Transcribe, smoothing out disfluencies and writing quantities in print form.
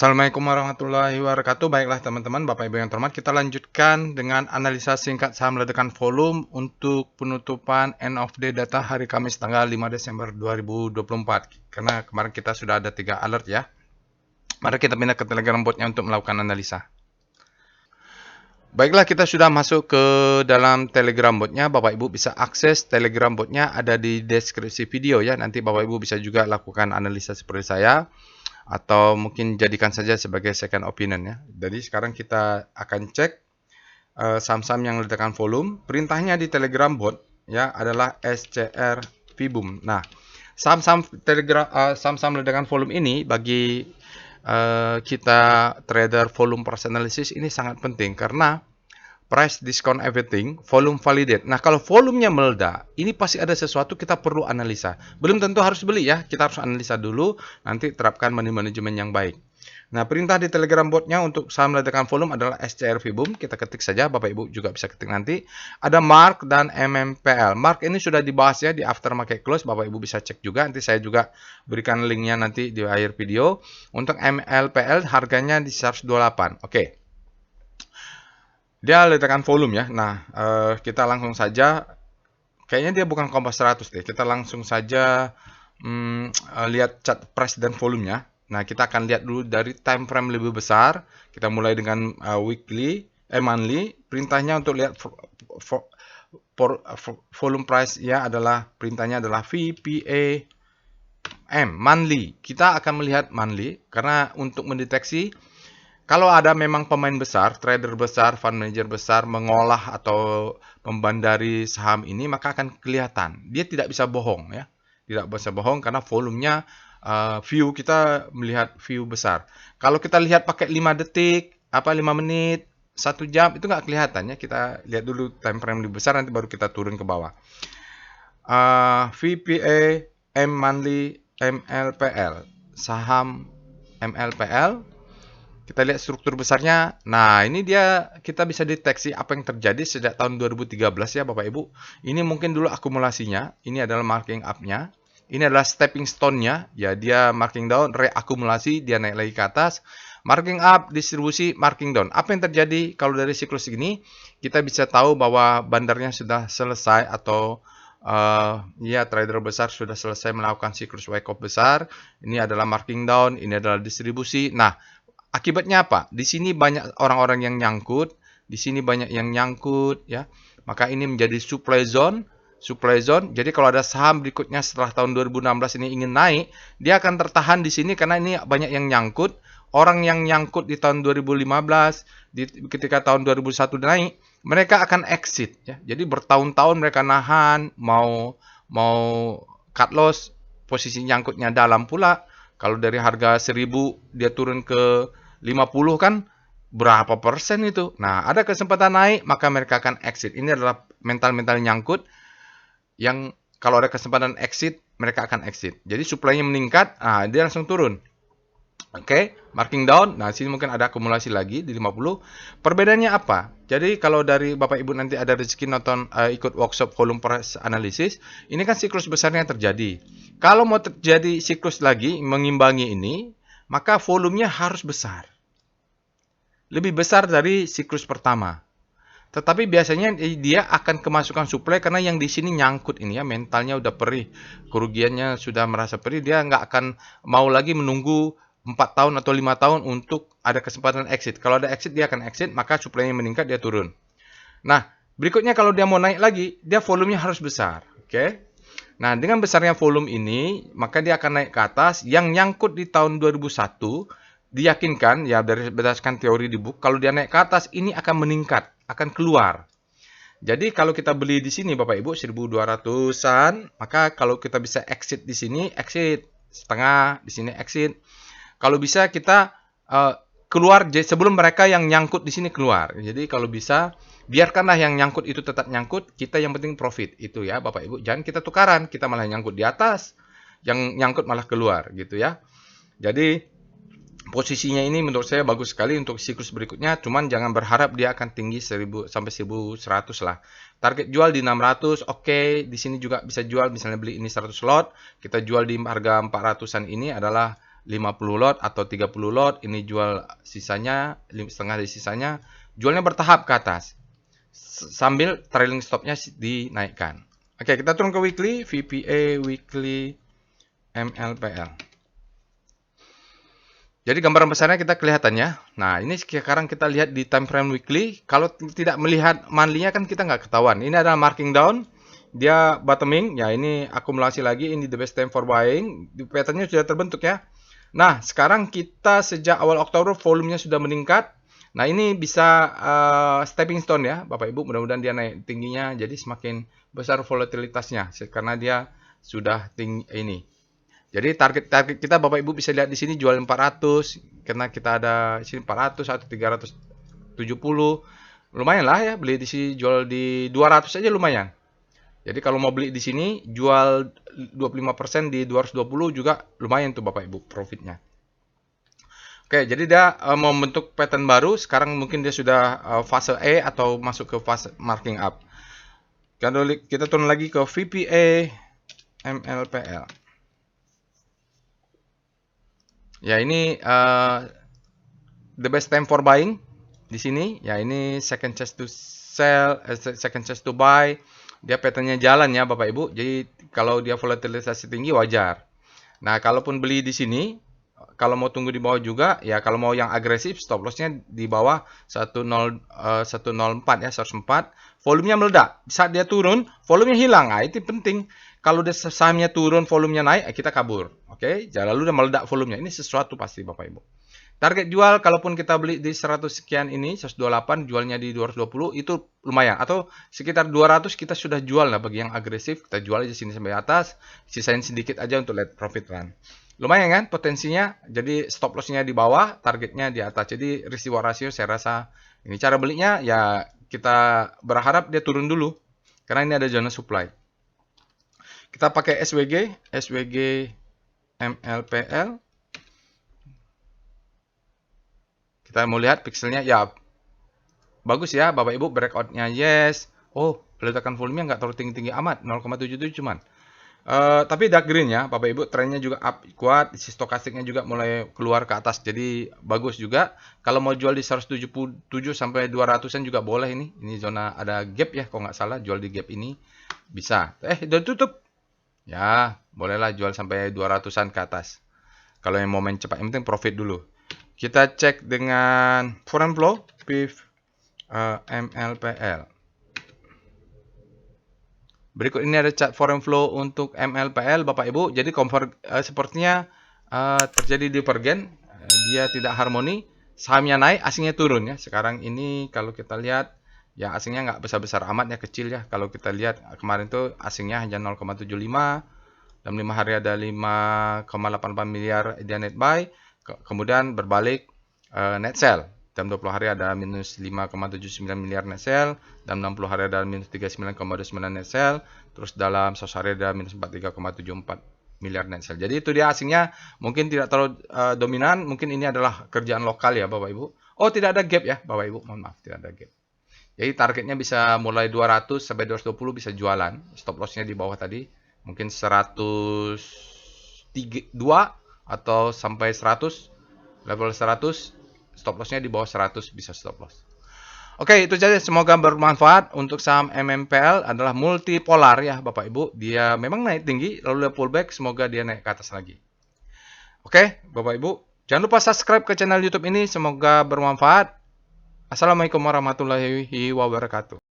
Assalamualaikum warahmatullahi wabarakatuh. Baiklah teman-teman, Bapak Ibu yang terhormat, kita lanjutkan dengan analisa singkat saham ledakan volume untuk penutupan end of day data hari Kamis tanggal 5 Desember 2024. Karena kemarin kita sudah ada 3 alert ya. Mari kita pindah ke Telegram botnya untuk melakukan analisa. Baiklah, kita sudah masuk ke dalam Telegram botnya. Bapak Ibu bisa akses Telegram botnya, ada di deskripsi video ya. Nanti Bapak Ibu bisa juga lakukan analisa seperti saya, atau mungkin jadikan saja sebagai second opinion ya. Jadi sekarang kita akan cek saham-saham yang ledakan volume. Perintahnya di Telegram bot ya adalah SCR Vibum. Nah, saham-saham saham-saham ledakan volume ini bagi kita trader volume price analysis ini sangat penting karena price discount everything, volume validate. Nah, kalau volumenya meledak, ini pasti ada sesuatu kita perlu analisa. Belum tentu harus beli ya, kita harus analisa dulu, nanti terapkan money management yang baik. Nah, perintah di Telegram botnya untuk saham ledakan volume adalah SCR Vibum. Kita ketik saja, Bapak Ibu juga bisa ketik nanti. Ada Mark dan MMPL. Mark ini sudah dibahas ya di aftermarket close, Bapak Ibu bisa cek juga. Nanti saya juga berikan linknya nanti di akhir video. Untuk MLPL harganya di 128. Oke. Dia ledakan volume ya. Nah, kita langsung saja. Kayaknya dia bukan kompas 100 deh. Kita langsung saja lihat chart price dan volumenya. Nah, kita akan lihat dulu dari time frame lebih besar. Kita mulai dengan monthly. Perintahnya untuk lihat volume price ya adalah perintahnya adalah VPAM monthly. Kita akan melihat monthly karena untuk mendeteksi kalau ada memang pemain besar, trader besar, fund manager besar mengolah atau membandari saham ini, maka akan kelihatan. Dia tidak bisa bohong ya. Tidak bisa bohong karena volumenya view kita melihat view besar. Kalau kita lihat pakai 5 detik, 5 menit, 1 jam itu nggak kelihatan ya. Kita lihat dulu time frame lebih besar nanti baru kita turun ke bawah. VPA M monthly MLPL. Saham MLPL. Kita lihat struktur besarnya. Nah, ini dia kita bisa deteksi apa yang terjadi sejak tahun 2013 ya Bapak Ibu. Ini mungkin dulu akumulasinya. Ini adalah marking up-nya. Ini adalah stepping stone-nya. Ya, dia marking down, reakumulasi, dia naik lagi ke atas. Marking up, distribusi, marking down. Apa yang terjadi kalau dari siklus ini? Kita bisa tahu bahwa bandarnya sudah selesai atau ya trader besar sudah selesai melakukan siklus wake up besar. Ini adalah marking down, ini adalah distribusi. Nah, akibatnya apa? Di sini banyak orang-orang yang nyangkut, di sini banyak yang nyangkut ya. Maka ini menjadi supply zone. Jadi kalau ada saham berikutnya setelah tahun 2016 ini ingin naik, dia akan tertahan di sini karena ini banyak yang nyangkut. Orang yang nyangkut di tahun 2015, ketika tahun 2001 naik, mereka akan exit ya. Jadi bertahun-tahun mereka nahan, mau cut loss, posisi nyangkutnya dalam pula. Kalau dari harga 1000 dia turun ke 50 kan berapa persen itu? Nah, ada kesempatan naik, maka mereka akan exit. Ini adalah mental-mental nyangkut yang kalau ada kesempatan exit, mereka akan exit. Jadi supply-nya meningkat, dia langsung turun. Oke, marking down. Nah, sini mungkin ada akumulasi lagi di 50. Perbedaannya apa? Jadi kalau dari Bapak Ibu nanti ada rezeki nonton ikut workshop volume price analysis, ini kan siklus besarnya terjadi. Kalau mau terjadi siklus lagi mengimbangi ini, maka volumenya harus besar. Lebih besar dari siklus pertama. Tetapi biasanya dia akan kemasukan supply karena yang di sini nyangkut ini ya, mentalnya udah perih, kerugiannya sudah merasa perih, dia nggak akan mau lagi menunggu 4 tahun atau 5 tahun untuk ada kesempatan exit. Kalau ada exit dia akan exit, maka supply-nya meningkat dia turun. Nah, berikutnya kalau dia mau naik lagi, dia volumenya harus besar, oke? Nah, dengan besarnya volume ini, maka dia akan naik ke atas. Yang nyangkut di tahun 2001 diyakinkan ya dari berdasarkan teori di book, kalau dia naik ke atas ini akan meningkat, akan keluar. Jadi kalau kita beli di sini Bapak Ibu 1200-an, maka kalau kita bisa exit di sini, exit setengah, di sini exit. Kalau bisa kita keluar sebelum mereka yang nyangkut di sini keluar. Jadi kalau bisa biarkanlah yang nyangkut itu tetap nyangkut, kita yang penting profit itu ya Bapak Ibu. Jangan kita tukaran, kita malah nyangkut di atas, yang nyangkut malah keluar gitu ya. Jadi posisinya ini menurut saya bagus sekali untuk siklus berikutnya, cuman jangan berharap dia akan tinggi 1000 sampai 1100 lah. Target jual di 600, oke. Di sini juga bisa jual, misalnya beli ini 100 lot, kita jual di harga 400-an ini adalah 50 lot atau 30 lot, ini jual sisanya, setengah dari sisanya, jualnya bertahap ke atas. Sambil trailing stopnya dinaikkan. Oke, kita turun ke weekly, VPA, weekly, MLPL. Jadi gambaran besarnya kita kelihatannya. Nah, ini sekarang kita lihat di time frame weekly. Kalau tidak melihat monthly-nya kan kita nggak ketahuan. Ini adalah marking down. Dia bottoming. Ya, ini akumulasi lagi. Ini the best time for buying. Pattern-nya sudah terbentuk ya. Nah, sekarang kita sejak awal Oktober volumenya sudah meningkat. Nah, ini bisa stepping stone ya, Bapak Ibu. Mudah-mudahan dia naik tingginya. Jadi semakin besar volatilitasnya. Karena dia sudah tinggi ini. Jadi target kita Bapak Ibu bisa lihat di sini jual 400 karena kita ada di sini 400 atau 370. Lumayan lah ya beli di sini, jual di 200 aja lumayan. Jadi kalau mau beli di sini jual 25% di 220 juga lumayan tuh Bapak Ibu profitnya. Oke, jadi dia membentuk pattern baru. Sekarang mungkin dia sudah fase E atau masuk ke fase marking up. Kita turun lagi ke VPA MLPL. Ya, ini the best time for buying di sini. Ya, ini second chance to sell, second chance to buy. Dia patternnya jalan ya Bapak Ibu. Jadi kalau dia volatilitas tinggi wajar. Nah, kalaupun beli di sini, kalau mau tunggu di bawah juga, ya kalau mau yang agresif stop lossnya di bawah 104 ya, 104. Volumenya meledak. Saat dia turun, volumenya hilang. Nah, itu penting. Kalau sahamnya turun, volumenya naik, kita kabur. Oke, lalu udah meledak volumenya. Ini sesuatu pasti Bapak Ibu. Target jual, kalaupun kita beli di 100 sekian ini, 128, jualnya di 220, itu lumayan. Atau sekitar 200 kita sudah jual. Nah, bagi yang agresif, kita jual aja sini sampai atas. Sisain sedikit aja untuk let profit run. Lumayan kan potensinya. Jadi stop loss-nya di bawah, targetnya di atas. Jadi risk reward ratio saya rasa ini cara belinya ya kita berharap dia turun dulu. Karena ini ada zona supply. Kita pakai SWG MLPL. Kita mau lihat pixelnya ya bagus ya Bapak Ibu, breakout-nya yes. Oh, ledakan volumenya nggak terlalu tinggi-tinggi amat, 0,77 cuman. Tapi dark green ya Bapak Ibu, trennya juga up kuat, si stokastiknya juga mulai keluar ke atas. Jadi bagus juga. Kalau mau jual di 177 sampai 200-an juga boleh ini. Ini zona ada gap ya kalau nggak salah, jual di gap ini bisa. Udah tutup. Ya, bolehlah jual sampai 200-an ke atas. Kalau yang mau main cepat, yang penting profit dulu. Kita cek dengan foreign flow, PIF MLPL. Berikut ini ada chart foreign flow untuk MLPL, Bapak Ibu. Jadi sepertinya terjadi divergen, dia tidak harmoni. Sahamnya naik, asingnya turun ya. Sekarang ini kalau kita lihat, ya asingnya nggak besar-besar amat ya, kecil ya. Kalau kita lihat kemarin tuh asingnya hanya 0,75, dalam 5 hari ada 5,88 miliar dia net buy, kemudian berbalik net sell. Dalam 20 hari ada minus 5,79 miliar net sell, dalam 60 hari ada minus 39,29 net sell, terus dalam 100 hari ada minus 43,74 miliar net sell. Jadi itu dia asingnya mungkin tidak terlalu dominan, mungkin ini adalah kerjaan lokal ya Bapak Ibu. Oh, tidak ada gap ya Bapak Ibu, mohon maaf tidak ada gap. Jadi targetnya bisa mulai 200 sampai 220 bisa jualan, stop lossnya di bawah tadi, mungkin 102 atau sampai 100, level 100, stop lossnya di bawah 100 bisa stop loss. Oke, itu saja. Semoga bermanfaat. Untuk saham MMPL adalah multipolar ya Bapak Ibu. Dia memang naik tinggi, lalu dia pullback. Semoga dia naik ke atas lagi. Oke, Bapak Ibu. Jangan lupa subscribe ke channel YouTube ini. Semoga bermanfaat. Assalamualaikum warahmatullahi wabarakatuh.